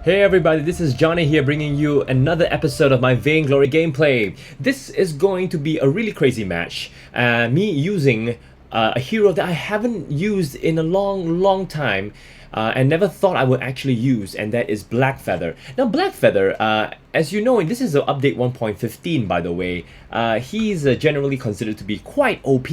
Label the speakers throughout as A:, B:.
A: Hey everybody, this is Johnny here bringing you another episode of my Vainglory gameplay. This is going to be a really crazy match. Me using a hero that I haven't used in a long time and never thought I would actually use, and that is Blackfeather. Now Blackfeather, as you know, this is the update 1.15 by the way. He's generally considered to be quite OP.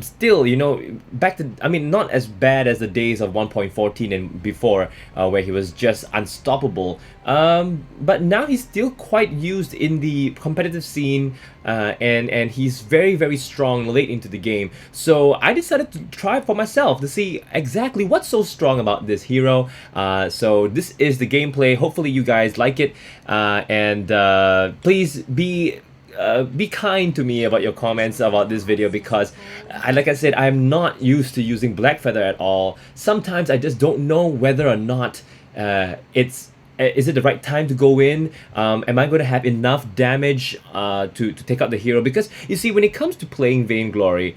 A: Still, you know, not as bad as the days of 1.14 and before, where he was just unstoppable. But now he's still quite used in the competitive scene, and he's very strong late into the game. So I decided to try for myself to see exactly what's so strong about this hero. So this is the gameplay. Hopefully you guys like it, and please be kind to me about your comments about this video, because like I said, I'm not used to using Blackfeather at all. Sometimes I just don't know whether or not is it the right time to go in? Am I going to have enough damage to take out the hero? Because you see, when it comes to playing Vainglory,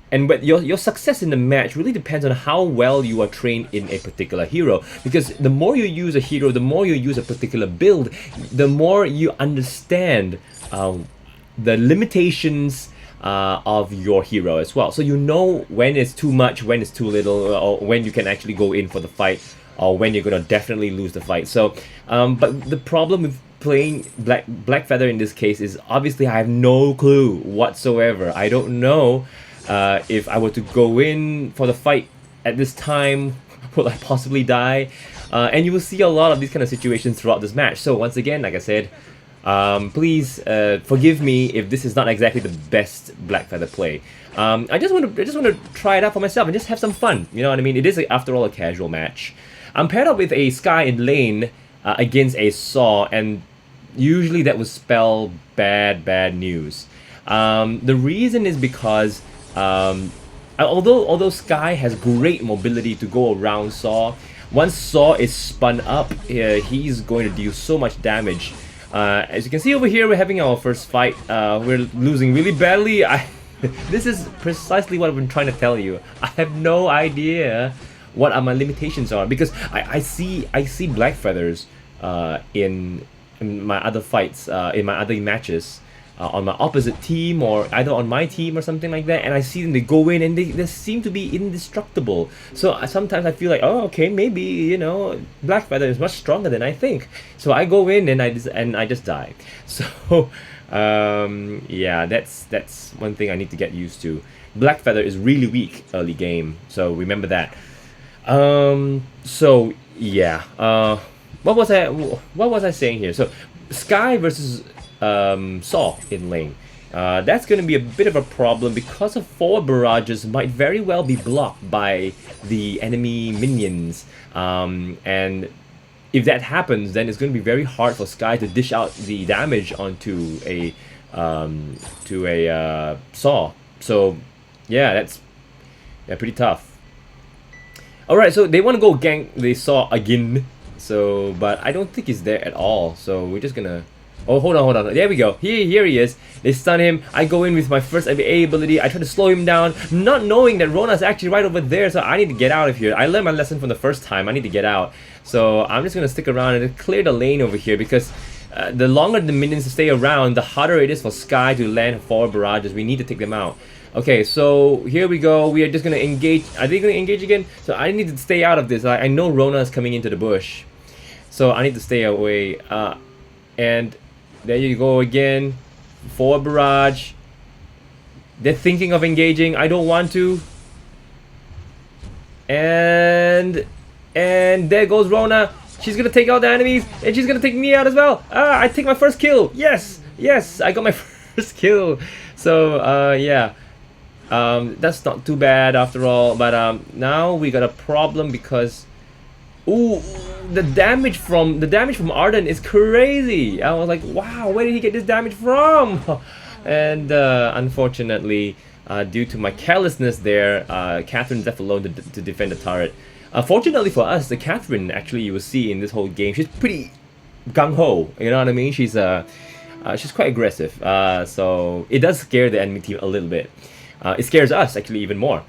A: and your success in the match really depends on how well you are trained in a particular hero. Because the more you use a hero, the more you use a particular build, the more you understand the limitations of your hero as well. So you know when it's too much, when it's too little, or when you can actually go in for the fight, or when you're gonna definitely lose the fight. So, but the problem with playing Blackfeather in this case is obviously I have no clue whatsoever. I don't know if I were to go in for the fight at this time, will I possibly die? And you will see a lot of these kind of situations throughout this match. So once again, like I said, please forgive me if this is not exactly the best Blackfeather play. I just want to try it out for myself and just have some fun. You know what I mean? It is, after all, a casual match. I'm paired up with a Sky in lane against a Saw, and usually that would spell bad news. The reason is because although Sky has great mobility to go around Saw, once Saw is spun up, he's going to deal so much damage. As you can see over here, we're having our first fight. We're losing really badly. This is precisely what I've been trying to tell you. I have no idea what are my limitations are, because I see Blackfeathers in my other fights, in my other matches, on my opposite team, or either on my team or something like that, and I see them, they go in and they seem to be indestructible. So sometimes I feel like, oh, okay, maybe, you know, Blackfeather is much stronger than I think. So I go in and I just die. So yeah, that's one thing I need to get used to. Blackfeather is really weak early game, so remember that. So yeah, what was I saying here? So Sky versus Saw in lane. That's going to be a bit of a problem because of forward barrages might very well be blocked by the enemy minions, and if that happens, then it's going to be very hard for Sky to dish out the damage onto a Saw. So yeah, that's pretty tough. Alright, so they want to go gank the Saw again, so, but I don't think he's there at all, so we're just gonna... Oh, hold on, there we go, here he is. They stun him, I go in with my first A ability, I try to slow him down, not knowing that Rona's actually right over there, so I need to get out of here. I learned my lesson from the first time, I need to get out. So I'm just gonna stick around and clear the lane over here, because the longer the minions stay around, the harder it is for Sky to land forward barrages. We need to take them out. Okay, so here we go. We are just gonna engage. Are they gonna engage again? So I need to stay out of this. I know Rona is coming into the bush, so I need to stay away. And there you go again. Forward barrage. They're thinking of engaging. I don't want to. And there goes Rona. She's gonna take out the enemies, and she's gonna take me out as well. I take my first kill. Yes, I got my first kill. So yeah. That's not too bad after all, but now we got a problem because, ooh, the damage from Arden is crazy. I was like, wow, where did he get this damage from? And unfortunately, due to my carelessness there, Catherine's left alone to defend the turret. Fortunately for us, the Catherine, actually, you will see in this whole game, she's pretty gung-ho, you know what I mean? She's quite aggressive, so it does scare the enemy team a little bit. It scares us actually even more.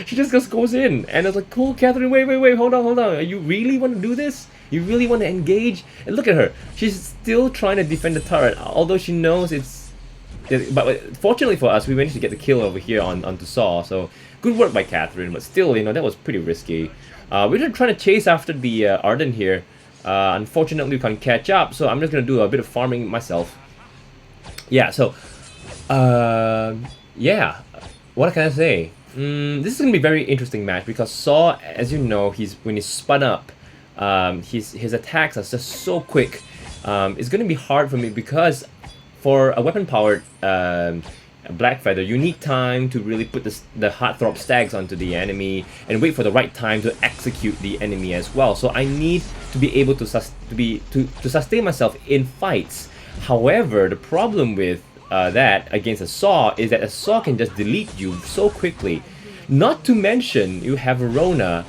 A: She just goes in, and I was like, "Cool, Catherine, wait, hold on, hold on. You really want to do this? You really want to engage?" And look at her. She's still trying to defend the turret, although she knows it's. But fortunately for us, we managed to get the kill over here onto Saw. So good work by Catherine. But still, you know, that was pretty risky. We're just trying to chase after the Arden here. Unfortunately, we can't catch up. So I'm just gonna do a bit of farming myself. Yeah. So, yeah. What can I say? This is gonna be a very interesting match because Saw, as you know, when he's spun up, his attacks are just so quick. It's gonna be hard for me because for a weapon-powered Blackfeather, you need time to really put the heartthrob stags onto the enemy and wait for the right time to execute the enemy as well. So I need to be able to sustain myself in fights. However, the problem with that against a Saw is that a Saw can just delete you so quickly. Not to mention, you have Rona,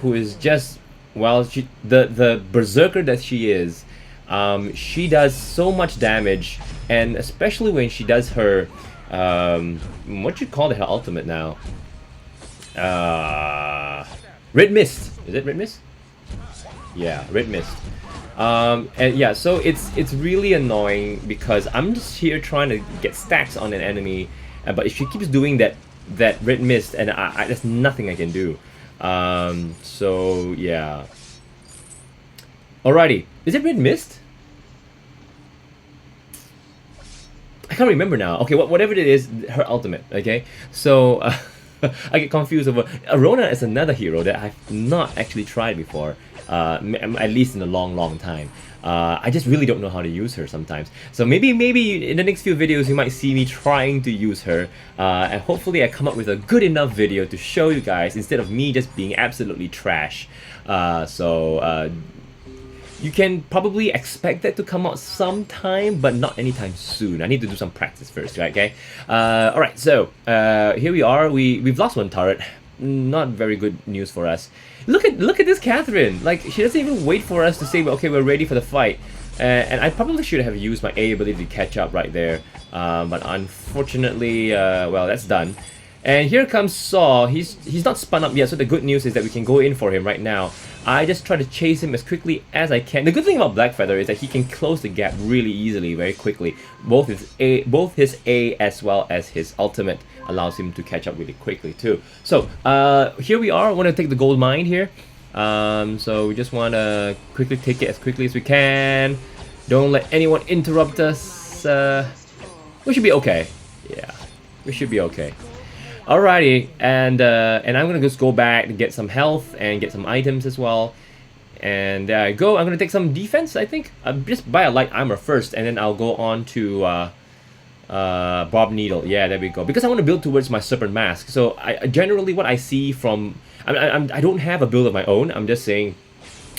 A: who is just, well, the berserker that she is. She does so much damage, and especially when she does her, what you call it, her ultimate now? Red Mist. Is it Red Mist? Yeah, Red Mist. And yeah, so it's really annoying because I'm just here trying to get stacks on an enemy, but if she keeps doing that Red Mist, and there's nothing I can do. So yeah. Alrighty, is it Red Mist? I can't remember now. Okay, whatever it is, her ultimate. Okay, so I get confused over. Arona is another hero that I've not actually tried before, at least in a long time. I just really don't know how to use her sometimes. So maybe in the next few videos you might see me trying to use her, and hopefully I come up with a good enough video to show you guys instead of me just being absolutely trash. You can probably expect that to come out sometime, but not anytime soon. I need to do some practice first, right? Okay. All right. So here we are. We've lost one turret. Not very good news for us. Look at this Catherine. Like, she doesn't even wait for us to say, okay, we're ready for the fight. And I probably should have used my A ability to catch up right there. But unfortunately, well, that's done. And here comes Saw. He's not spun up yet, so the good news is that we can go in for him right now. I just try to chase him as quickly as I can. The good thing about Blackfeather is that he can close the gap really easily, very quickly. Both his A as well as his ultimate allows him to catch up really quickly too. So here we are. I want to take the gold mine here. So we just want to quickly take it as quickly as we can. Don't let anyone interrupt us. We should be okay. Yeah, we should be okay. Alrighty, and I'm gonna just go back to get some health and get some items as well. And there I go. I'm gonna take some defense, I think. Just buy a light armor first, and then I'll go on to Bob Needle. Yeah, there we go. Because I want to build towards my Serpent Mask. So I generally what I see from I don't have a build of my own. I'm just saying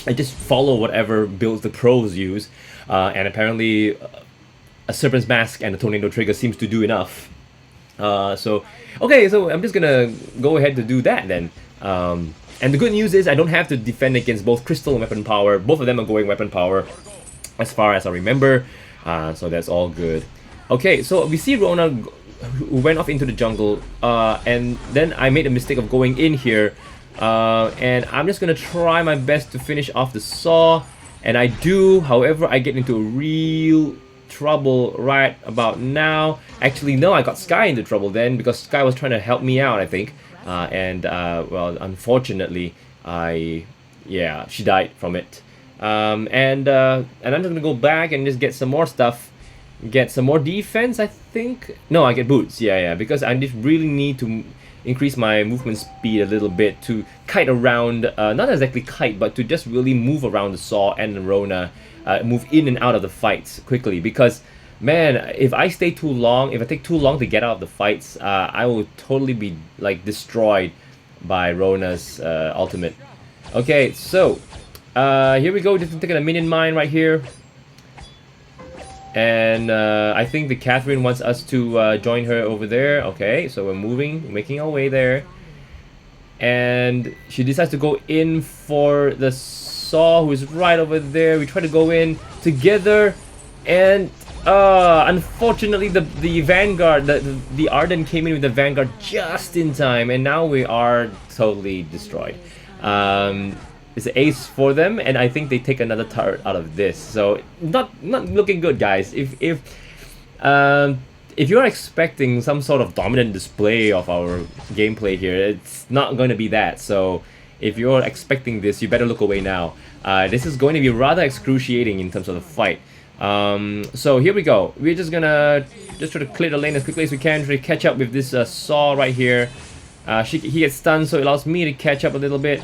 A: I just follow whatever builds the pros use, and apparently a Serpent's Mask and a Tornado Trigger seems to do enough. So okay, so I'm just gonna go ahead to do that then. And the good news is I don't have to defend against both Crystal and Weapon Power. Both of them are going Weapon Power as far as I remember. So that's all good. Okay, so we see Rona who went off into the jungle, and then I made a mistake of going in here, and I'm just gonna try my best to finish off the Saw, and I do. However, I get into a real trouble right about now. Actually, no, I got Sky into trouble then because Sky was trying to help me out, I think. Well, unfortunately, she died from it. And I'm just gonna go back and just get some more stuff, get some more defense, I think. No, I get boots. Yeah, because I just really need to increase my movement speed a little bit to kite around, not exactly kite, but to just really move around the Saw and the Rona. Move in and out of the fights quickly, because man, if I stay too long, if I take too long to get out of the fights, I will totally be like destroyed by Rona's ultimate. Okay, so here we go, just taking a minion mine right here, and I think the Catherine wants us to join her over there. Okay, so we're making our way there, and she decides to go in for the Saw, who is right over there. We try to go in together, and Unfortunately, the Vanguard, the Arden came in with the Vanguard just in time, and now we are totally destroyed. It's an ace for them, and I think they take another turret out of this. So not looking good, guys. If you're expecting some sort of dominant display of our gameplay here, it's not going to be that. So if you're expecting this, you better look away now. This is going to be rather excruciating in terms of the fight. So here we go. We're just gonna try to clear the lane as quickly as we can, try to catch up with this Saw right here. He gets stunned, so it allows me to catch up a little bit.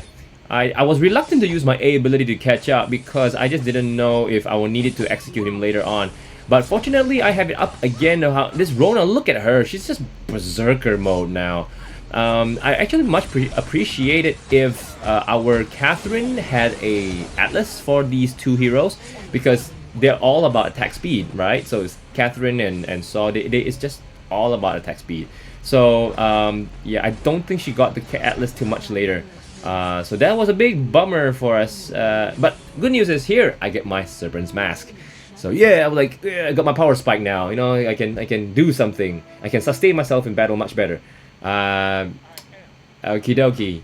A: I was reluctant to use my A ability to catch up because I just didn't know if I would need it to execute him later on. But fortunately, I have it up again. This Rona, look at her. She's just berserker mode now. I actually much appreciate it if our Catherine had a Atlas for these two heroes, because they're all about attack speed, right? So it's Catherine and Saw. It's just all about attack speed. So yeah, I don't think she got the Atlas too much later. So that was a big bummer for us. But good news is here I get my Serpent's Mask. So yeah, I was like, yeah, I got my power spike now. You know, I can do something. I can sustain myself in battle much better. Okie dokie.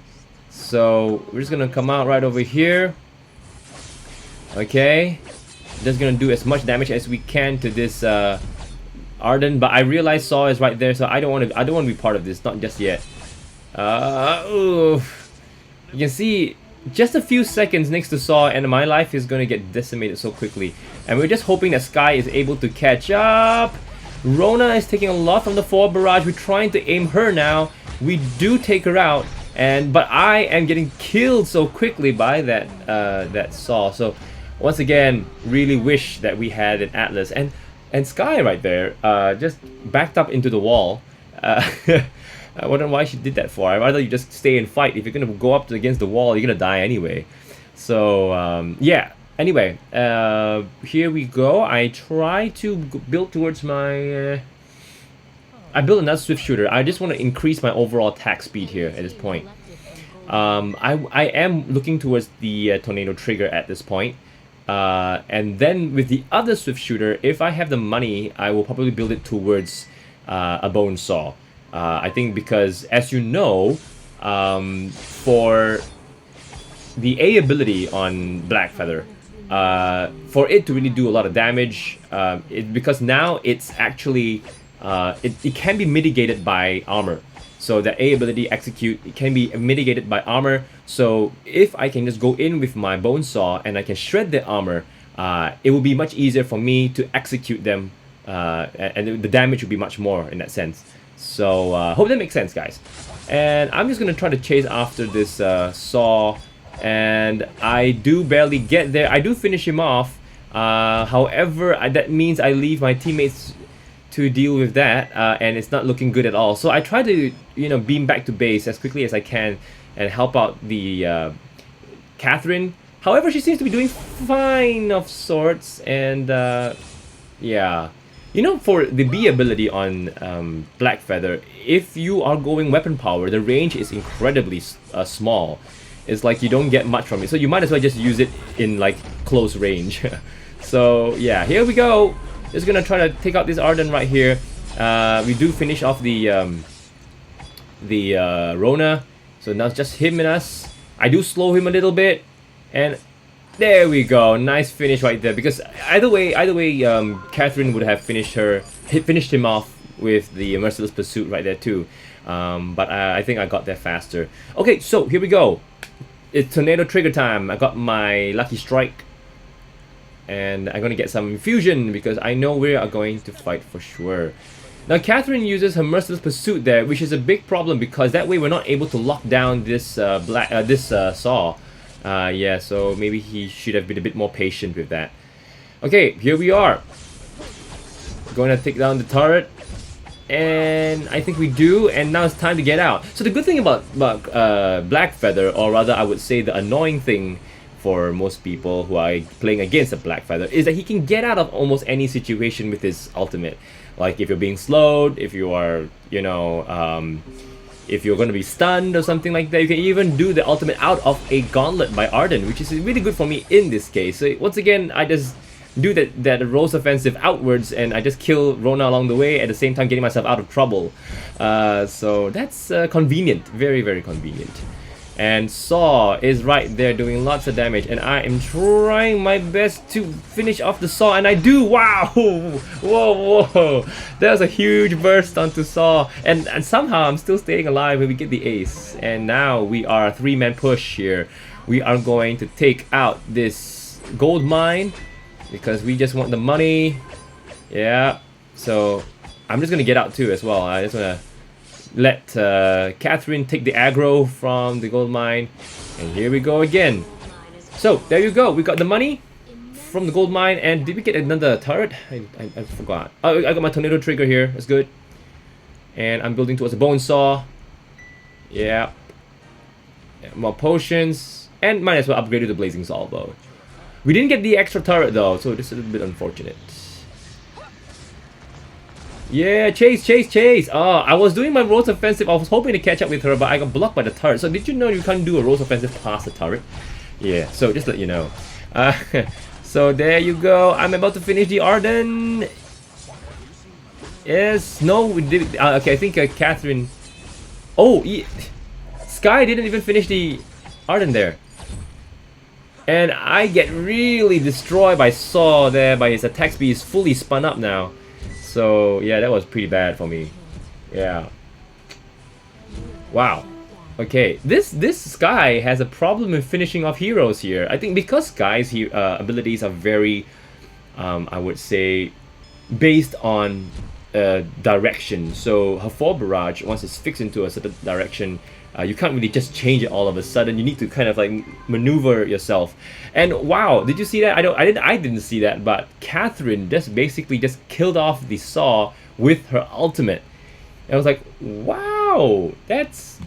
A: So we're just gonna come out right over here. Okay, just gonna do as much damage as we can to this Arden. But I realize Saw is right there, so I don't want to be part of this. Not just yet. Oof. You can see just a few seconds next to Saw and my life is going to get decimated so quickly. And we're just hoping that Sky is able to catch up. Rona is taking a lot from the forward barrage. We're trying to aim her now. We do take her out, but I am getting killed so quickly by that Saw. So once again, really wish that we had an Atlas. And Sky right there just backed up into the wall. I wonder why she did that for. I'd rather you just stay and fight. If you're gonna go up against the wall, you're gonna die anyway. So yeah. Anyway, here we go. I try to build towards my. I built another swift shooter. I just want to increase my overall attack speed here at this point. I am looking towards the tornado trigger at this point. And then with the other swift shooter, if I have the money, I will probably build it towards a bone saw. I think because, as you know, for the A ability on Blackfeather, for it to really do a lot of damage, because now it's actually, it can be mitigated by armor. So the A ability execute, it can be mitigated by armor. So if I can just go in with my bone saw and I can shred the armor, it will be much easier for me to execute them, and the damage will be much more in that sense. So hope that makes sense, guys. And I'm just gonna try to chase after this Saw, and I do barely get there. I do finish him off. However, that means I leave my teammates to deal with that, and it's not looking good at all. So I try to, beam back to base as quickly as I can and help out the Catherine. However, she seems to be doing fine of sorts, and yeah. For the B ability on Blackfeather, if you are going weapon power, the range is incredibly small. It's like you don't get much from it, so you might as well just use it in like close range. So yeah, here we go. Just gonna try to take out this Arden right here. We do finish off the Rona, so now it's just him and us. I do slow him a little bit, and there we go. Nice finish right there. Because either way, Catherine would have finished him off with the Merciless Pursuit right there too. But I think I got there faster. Okay, so here we go. It's tornado trigger time. I got my lucky strike, and I'm gonna get some infusion because I know we are going to fight for sure. Now Catherine uses her Merciless Pursuit there, which is a big problem because that way we're not able to lock down this Saw. Yeah, so maybe he should have been a bit more patient with that. Okay, here we are. Going to take down the turret. And I think we do, and now it's time to get out. So the good thing about Blackfeather, or rather I would say the annoying thing for most people who are playing against a Blackfeather, is that he can get out of almost any situation with his ultimate. Like if you're being slowed, if you are, if you're going to be stunned or something like that, you can even do the ultimate out of a gauntlet by Arden, which is really good for me in this case. So once again, I just do that Rose offensive outwards, and I just kill Rona along the way, at the same time getting myself out of trouble. So that's convenient, very, very convenient. And Saw is right there doing lots of damage, and I am trying my best to finish off the Saw, and I do. Wow! Whoa, whoa! That was a huge burst onto Saw, and somehow I'm still staying alive when we get the ace. And now we are a 3-man push here. We are going to take out this gold mine because we just want the money. Yeah. So I'm just gonna get out too as well. I just wanna let Catherine take the aggro from the gold mine, and here we go again. So there you go, we got the money from the gold mine. And did we get another turret? I forgot. Oh, I got my tornado trigger here, that's good. And I'm building towards a bone saw. Yeah, more potions, and might as well upgrade to the blazing salvo. We didn't get the extra turret though, so this is a bit unfortunate. Yeah, chase, chase, chase! Oh, I was doing my Rose offensive. I was hoping to catch up with her, but I got blocked by the turret. So did you know you can't do a Rose offensive past the turret? Yeah, so just let you know. So there you go. I'm about to finish the Arden. Yes, no, we did. Okay, I think Catherine. Oh, Sky didn't even finish the Arden there. And I get really destroyed by Saw there, by his attack speed is fully spun up now. So yeah, that was pretty bad for me. Yeah. Wow. Okay, this Sky has a problem in finishing off heroes here. I think because Sky's abilities are very, I would say, based on direction. So her fall barrage, once it's fixed into a certain direction, you can't really just change it all of a sudden. You need to kind of like maneuver yourself. And wow, did you see that? I didn't see that, but Catherine just basically just killed off the Saw with her ultimate. And I was like, wow, that's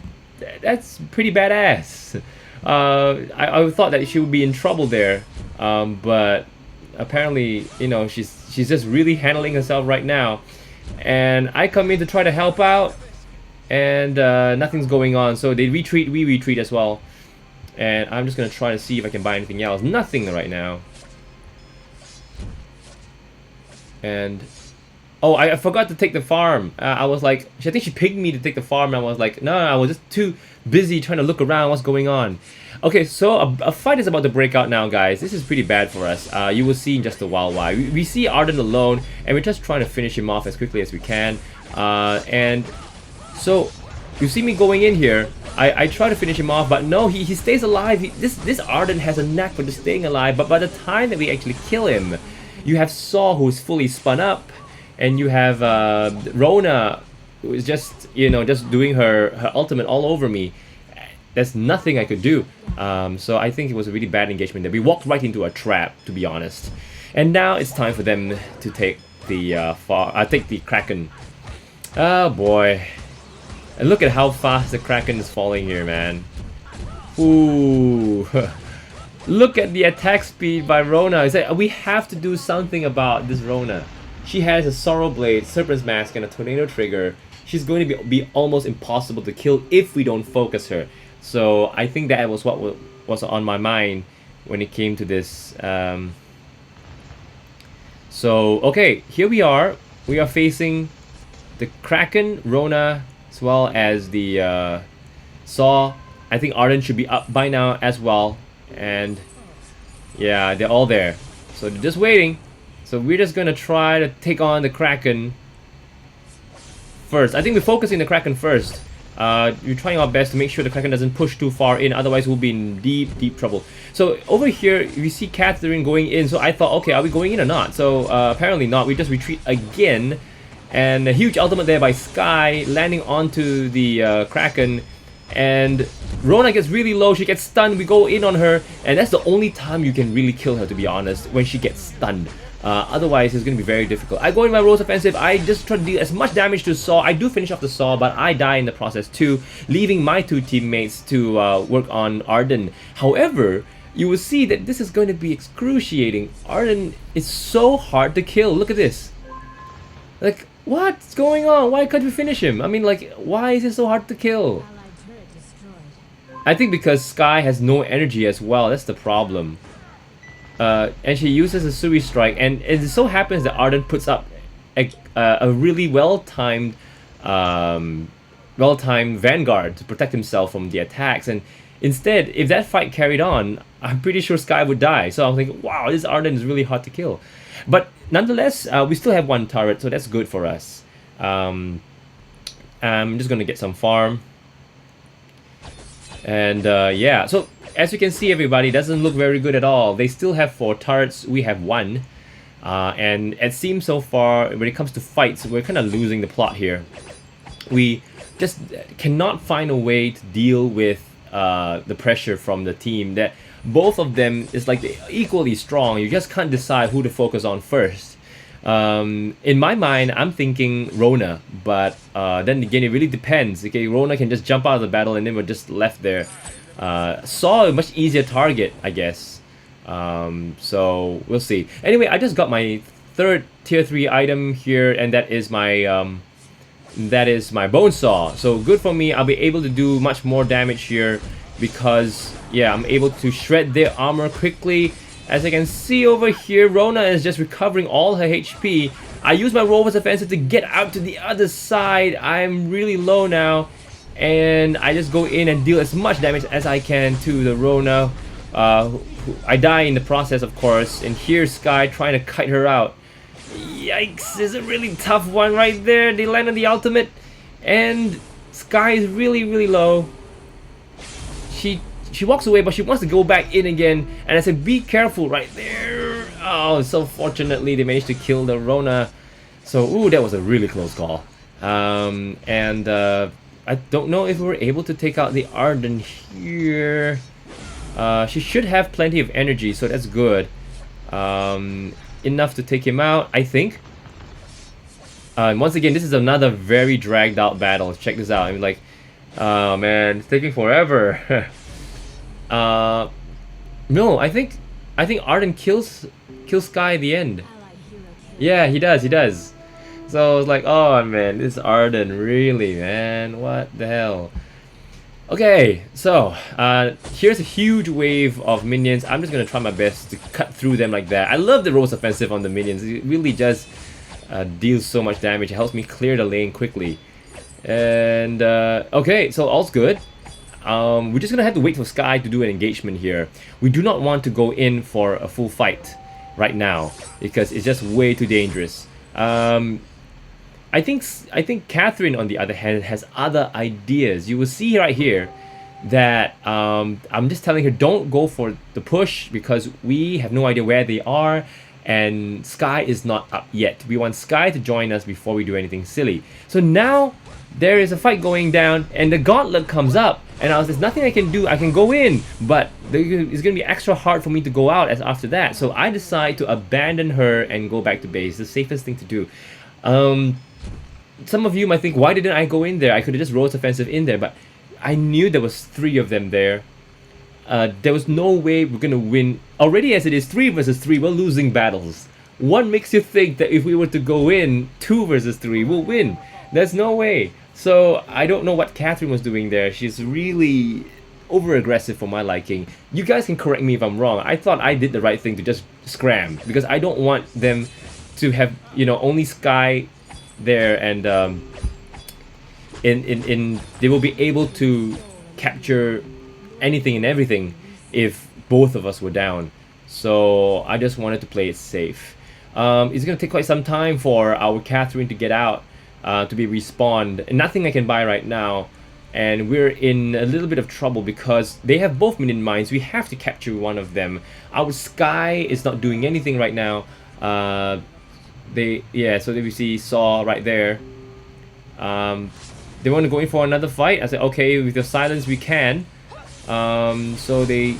A: pretty badass. I thought that she would be in trouble there, but apparently, you know, she's just really handling herself right now. And I come in to try to help out, and nothing's going on. So they retreat, we retreat as well. And I'm just gonna try to see if I can buy anything else. Nothing right now. And oh, I forgot to take the farm. I was like, I think she picked me to take the farm, and I was like, no, I was just too busy trying to look around what's going on. Okay, so a fight is about to break out now, guys. This is pretty bad for us. You will see in just a while why. We see Arden alone, and we're just trying to finish him off as quickly as we can. And so you see me going in here. I try to finish him off, but no, he stays alive. This Arden has a knack for just staying alive. But by the time that we actually kill him, you have Saw who's fully spun up, and you have Rona who is just, you know, just doing her ultimate all over me. There's nothing I could do. So I think it was a really bad engagement there. We walked right into a trap, to be honest. And now it's time for them to take the take the Kraken. Oh boy. And look at how fast the Kraken is falling here, man. Ooh. Look at the attack speed by Rona. It's like, we have to do something about this Rona. She has a Sorrow Blade, Serpent's Mask, and a Tornado Trigger. She's going to be almost impossible to kill if we don't focus her. So I think that was what was on my mind when it came to this. So okay, here we are. We are facing the Kraken, Rona, as well as the Saw. I think Arden should be up by now as well. And yeah, they're all there. So they're just waiting. So we're just gonna try to take on the Kraken first. I think we're focusing the Kraken first. We're trying our best to make sure the Kraken doesn't push too far in, otherwise we'll be in deep trouble. So over here we see Catherine going in, so I thought, okay, are we going in or not? So apparently not. We just retreat again, and a huge ultimate there by Sky, landing onto the Kraken, and Rona gets really low, she gets stunned, we go in on her, and that's the only time you can really kill her, to be honest, when she gets stunned. Otherwise, it's going to be very difficult. I go in my Rose offensive. I just try to deal as much damage to Saw. I do finish off the Saw, but I die in the process too, leaving my two teammates to work on Arden. However, you will see that this is going to be excruciating. Arden is so hard to kill. Look at this. Like, what's going on? Why can't we finish him? I mean, like, why is it so hard to kill? I think because Sky has no energy as well. That's the problem. and she uses a Sui strike, and it so happens that Arden puts up a really well-timed Vanguard to protect himself from the attacks. And instead, if that fight carried on, I'm pretty sure Sky would die. So I was thinking, wow, this Arden is really hard to kill. But nonetheless, we still have one turret, so that's good for us. I'm just gonna get some farm. And yeah, so as you can see, everybody, doesn't look very good at all. They still have 4 turrets, we have 1. And it seems so far, when it comes to fights, we're kind of losing the plot here. We just cannot find a way to deal with the pressure from the team. That both of them is like equally strong. You just can't decide who to focus on first. In my mind, I'm thinking Rona, but then again, it really depends. Okay, Rona can just jump out of the battle and then we're just left there. Saw a much easier target, I guess. So we'll see. Anyway, I just got my 3rd tier 3 item here, and that is my bone saw. So good for me. I'll be able to do much more damage here because, yeah, I'm able to shred their armor quickly. As I can see over here, Rona is just recovering all her HP. I use my Rover's Offensive to get out to the other side. I'm really low now, and I just go in and deal as much damage as I can to the Rona. I die in the process, of course, and here's Sky trying to kite her out. Yikes, this is a really tough one right there. They land on the ultimate, and Sky is really low. She walks away, but she wants to go back in again, and I said, be careful right there. Oh, so fortunately they managed to kill the Rona. So, ooh, that was a really close call. I don't know if we're able to take out the Arden here. She should have plenty of energy, so that's good. Enough to take him out, I think. Once again, this is another very dragged out battle. Check this out. I'm like, oh man, it's taking forever. No, I think Arden kills Sky at the end. Yeah, he does. So I was like, oh man, this Arden, really, man, what the hell? Okay, so here's a huge wave of minions. I'm just gonna try my best to cut through them like that. I love the Rose Offensive on the minions. It really just deals so much damage. It helps me clear the lane quickly. And okay, so all's good. We're just gonna have to wait for Sky to do an engagement here. We do not want to go in for a full fight right now because it's just way too dangerous. I think Catherine, on the other hand, has other ideas. You will see right here that I'm just telling her, don't go for the push because we have no idea where they are, and Sky is not up yet. We want Sky to join us before we do anything silly. So now there is a fight going down, and the gauntlet comes up, and there's nothing I can do. I can go in, but it's gonna be extra hard for me to go out as after that. So I decide to abandon her and go back to base. The safest thing to do. Some of you might think, why didn't I go in there? I could have just Rose Offensive in there, but I knew there was 3 of them there. There was no way we're gonna win. Already as it is 3 versus 3, we're losing battles. One makes you think that if we were to go in 2 versus 3, we'll win. There's no way. So I don't know what Catherine was doing there. She's really over-aggressive for my liking. You guys can correct me if I'm wrong. I thought I did the right thing to just scram because I don't want them to have, you know, only Sky there, and they will be able to capture anything and everything if both of us were down. So I just wanted to play it safe. It's gonna take quite some time for our Catherine to get out, to be respawned. Nothing I can buy right now, and we're in a little bit of trouble because they have both minion mines. We have to capture one of them. Our Sky is not doing anything right now. So we see Saw right there. They want to go in for another fight. I said, okay, with the silence we can. I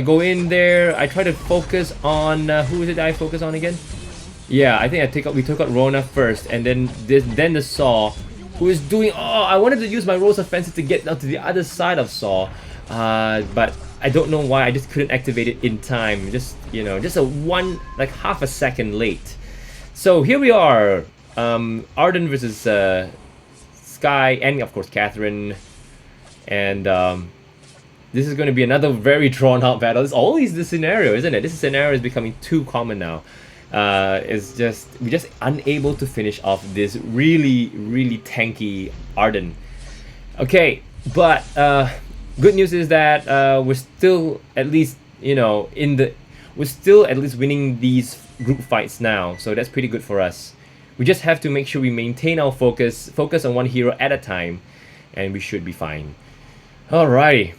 A: go in there. I try to focus on who is it that I focus on again? Yeah, I think we took out Rona first, and then the Saw, who is doing. Oh, I wanted to use my Rose Offensive to get out to the other side of Saw, but I don't know why. I just couldn't activate it in time. Just half a second late. So here we are, Arden versus Sky, and of course Catherine, and This is going to be another very drawn out battle. It's always the scenario, isn't it? This scenario is becoming too common now. We're just unable to finish off this really tanky Arden. Okay, but good news is that we're still at least, you know, we're still at least winning these group fights now, so that's pretty good for us. We just have to make sure we maintain our focus on one hero at a time, and we should be fine. Alrighty.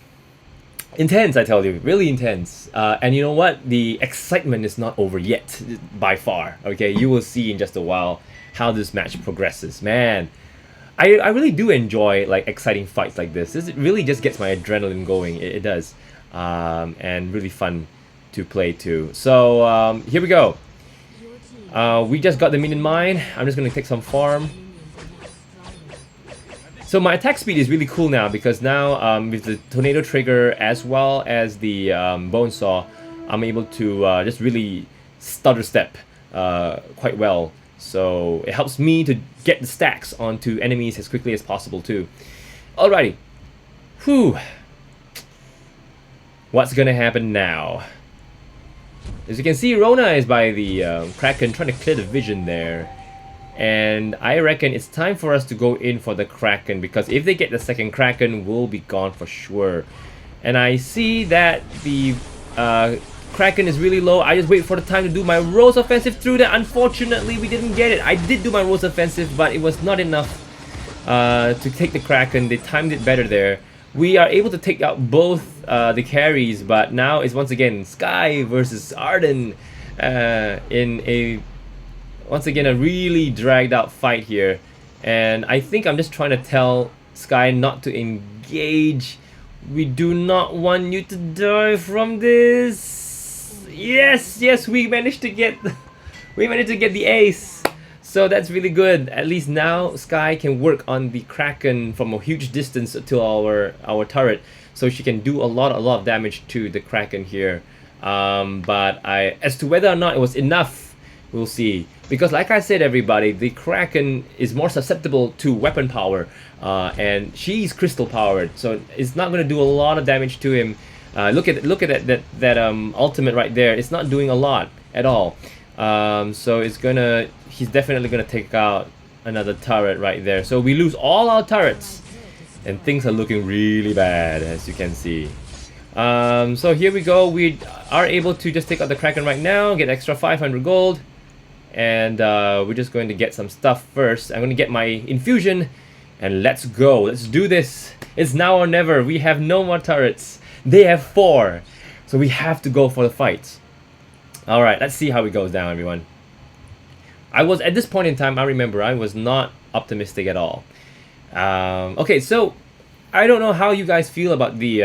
A: Intense, I tell you, really intense. And you know what? The excitement is not over yet, by far. Okay, you will see in just a while how this match progresses. Man, I really do enjoy like exciting fights like this. This really just gets my adrenaline going. It does, and really fun to play too. So here we go. We just got the minion mine. I'm just gonna take some farm. So my attack speed is really cool now because now with the tornado trigger as well as the bone saw, I'm able to just really stutter step quite well. So it helps me to get the stacks onto enemies as quickly as possible too. Alrighty. Whew. What's gonna happen now? As you can see, Rona is by the Kraken trying to clear the vision there. And I reckon it's time for us to go in for the Kraken, because if they get the second Kraken, we'll be gone for sure. And I see that the Kraken is really low. I just wait for the time to do my Rose Offensive through that. Unfortunately, we didn't get it. I did do my Rose Offensive, but it was not enough to take the Kraken. They timed it better there. We are able to take out both the carries, but now it's once again Sky versus Arden in a once again a really dragged out fight here. And I think I'm just trying to tell Sky not to engage. We do not want you to die from this. Yes, we managed to get the ace. So that's really good. At least now Sky can work on the Kraken from a huge distance to our turret, so she can do a lot of damage to the Kraken here. But as to whether or not it was enough, we'll see. Because like I said, everybody, the Kraken is more susceptible to weapon power, and she's crystal powered, so it's not going to do a lot of damage to him. Look at that ultimate right there. It's not doing a lot at all. So he's definitely gonna take out another turret right there. So we lose all our turrets, and things are looking really bad, as you can see. So here we go. We are able to just take out the Kraken right now, get extra 500 gold. And we're just going to get some stuff first. I'm going to get my infusion, and let's go. Let's do this. It's now or never. We have no more turrets. They have 4. So we have to go for the fight. Alright, let's see how it goes down, everyone. At this point in time, I remember I was not optimistic at all. Okay, so I don't know how you guys feel about the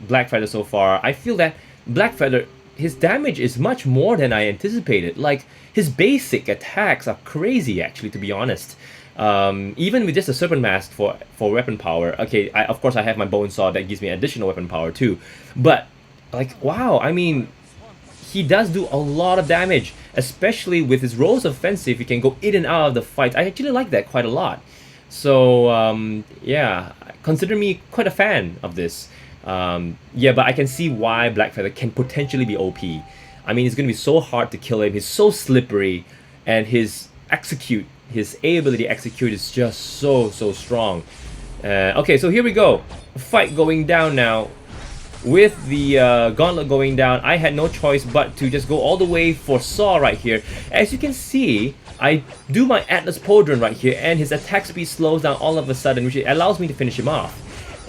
A: Blackfeather so far. I feel that Blackfeather, his damage is much more than I anticipated. Like, his basic attacks are crazy, actually, to be honest. Even with just a Serpent Mask for weapon power. Okay, of course I have my Bone Saw that gives me additional weapon power too. But, like, wow, I mean, he does do a lot of damage. Especially with his Rose Offensive, he can go in and out of the fight. I actually like that quite a lot. So, yeah, consider me quite a fan of this. Yeah, but I can see why Blackfeather can potentially be OP. I mean, it's going to be so hard to kill him. He's so slippery, and his A ability execute is just so strong. Okay, so here we go. Fight going down now. With the gauntlet going down, I had no choice but to just go all the way for Saw right here. As you can see, I do my Atlas Podron right here, and his attack speed slows down all of a sudden, which allows me to finish him off.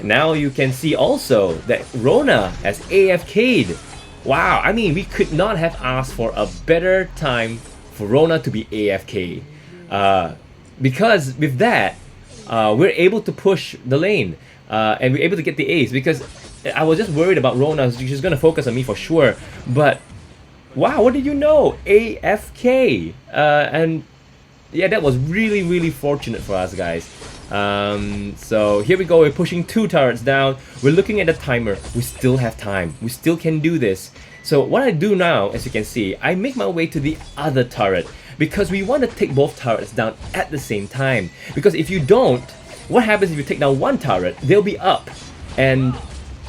A: Now you can see also that Rona has AFK'd. Wow, I mean, we could not have asked for a better time for Rona to be AFK. Because with that, we're able to push the lane, and we're able to get the ace, because I was just worried about Rona. She's going to focus on me for sure. But, wow, what did you know? AFK. And yeah, that was really fortunate for us, guys. So here we go. We're pushing 2 turrets down. We're looking at the timer. We still have time. We still can do this. So what I do now, as you can see, I make my way to the other turret, because we want to take both turrets down at the same time. Because if you don't, what happens if you take down one turret? They'll be up. And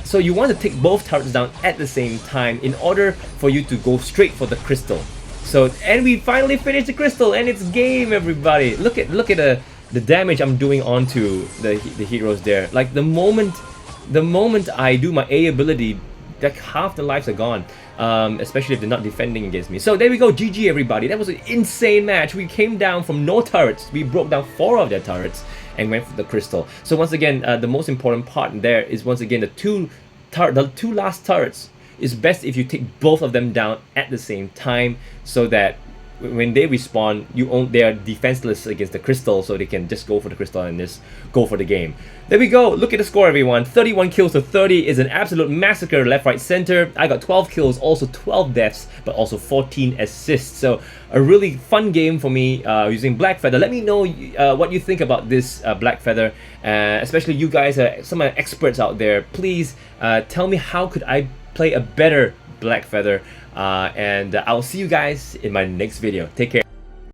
A: So you want to take both turrets down at the same time in order for you to go straight for the crystal. So, and we finally finished the crystal, and it's game, everybody. Look at the damage I'm doing onto the heroes there. Like the moment I do my A ability, like half the lives are gone. Especially if they're not defending against me. So there we go, GG everybody. That was an insane match. We came down from no turrets. We broke down 4 of their turrets and went for the crystal. So once again, the most important part there is once again the two last turrets. It's best if you take both of them down at the same time, so that when they respawn, they are defenseless against the crystal, so they can just go for the crystal and just go for the game. There we go. Look at the score, everyone. 31 kills to 30 is an absolute massacre left, right, center. I got 12 kills, also 12 deaths, but also 14 assists. So a really fun game for me using Blackfeather. Let me know what you think about this Blackfeather, especially you guys, some experts out there. Please tell me how could I play a better Blackfeather. And I'll see you guys in my next video. Take care.